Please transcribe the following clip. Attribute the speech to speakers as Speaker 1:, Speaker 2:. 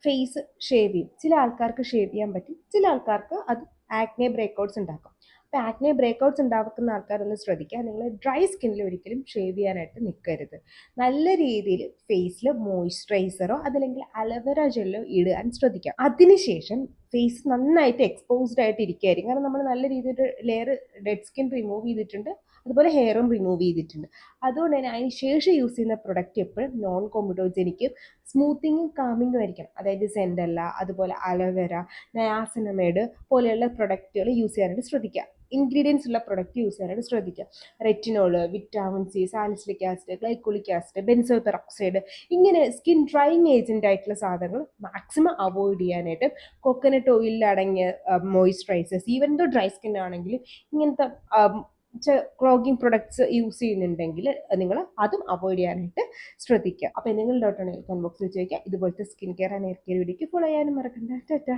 Speaker 1: Face shave ചെയ്യും. ചില ആൾക്കാർക്ക് ഷേവ് ചെയ്യാൻ പറ്റും, ചില ആൾക്കാർക്ക് അത് ആക്നെ ബ്രേക്കൗട്ട്സ് ഉണ്ടാക്കും. അപ്പോൾ ആക്നെ ബ്രേക്കൗട്ട്സ് ഉണ്ടാക്കുന്ന ആൾക്കാരൊന്ന് ശ്രദ്ധിക്കുക, നിങ്ങൾ ഡ്രൈ സ്കിന്നിൽ ഒരിക്കലും ഷേവ് ചെയ്യാനായിട്ട് നിൽക്കരുത്. നല്ല രീതിയിൽ ഫേസിൽ മോയ്സ്ചറൈസറോ അതല്ലെങ്കിൽ അലവേര ജെല്ലോ ഇടാൻ ശ്രദ്ധിക്കാം. അതിനുശേഷം ഫേസ് നന്നായിട്ട് എക്സ്പോസ്ഡ് ആയിട്ട് ഇരിക്കുകയായിരിക്കും. കാരണം നമ്മൾ നല്ല രീതിയിൽ ലെയർ ഡെഡ് സ്കിൻ റിമൂവ് ചെയ്തിട്ടുണ്ട്, അതുപോലെ ഹെയറും റിമൂവ് ചെയ്തിട്ടുണ്ട്. അതുകൊണ്ട് തന്നെ അതിന് ശേഷം യൂസ് ചെയ്യുന്ന പ്രൊഡക്റ്റ് എപ്പോഴും നോൺ കോമഡോജനിക്കും സ്മൂത്തിങ്ങും കാമിങ്ങും ആയിരിക്കണം. അതായത് സെൻഡല്ല, അതുപോലെ അലോവേര, നയാസിനമൈഡ് പോലെയുള്ള പ്രൊഡക്റ്റുകൾ യൂസ് ചെയ്യാനായിട്ട് ശ്രദ്ധിക്കുക. ഇൻഗ്രീഡിയൻസ് ഉള്ള പ്രൊഡക്റ്റ് യൂസ് ചെയ്യാനായിട്ട് ശ്രദ്ധിക്കുക. Retinol, vitamin C, salicylic acid, glycolic acid, benzo peroxide, ഇങ്ങനെ സ്കിൻ ഡ്രൈയിങ് ഏജന്റ് ആയിട്ടുള്ള സാധനങ്ങൾ മാക്സിമം അവോയ്ഡ് ചെയ്യാനായിട്ട് കോക്കനട്ട് ഓയിലിൽ അടങ്ങിയ moisturisers, even though dry skin ആണെങ്കിൽ ഇങ്ങനത്തെ ക്ലോഗിങ് പ്രൊഡക്ട്സ് യൂസ് ചെയ്യുന്നുണ്ടെങ്കിൽ നിങ്ങൾ അതും അവോയ്ഡ് ചെയ്യാനായിട്ട് ശ്രദ്ധിക്കുക. അപ്പോൾ എന്തെങ്കിലും ഡൗട്ട് ഉണ്ടെങ്കിൽ കമന്റ് ബോക്സിൽ ചോദിക്കുക. ഇതുപോലത്തെ skin care and hair care വീഡിയോക്ക് ഫോളോ ചെയ്യാനും മറക്കണ്ട. ടാറ്റാ.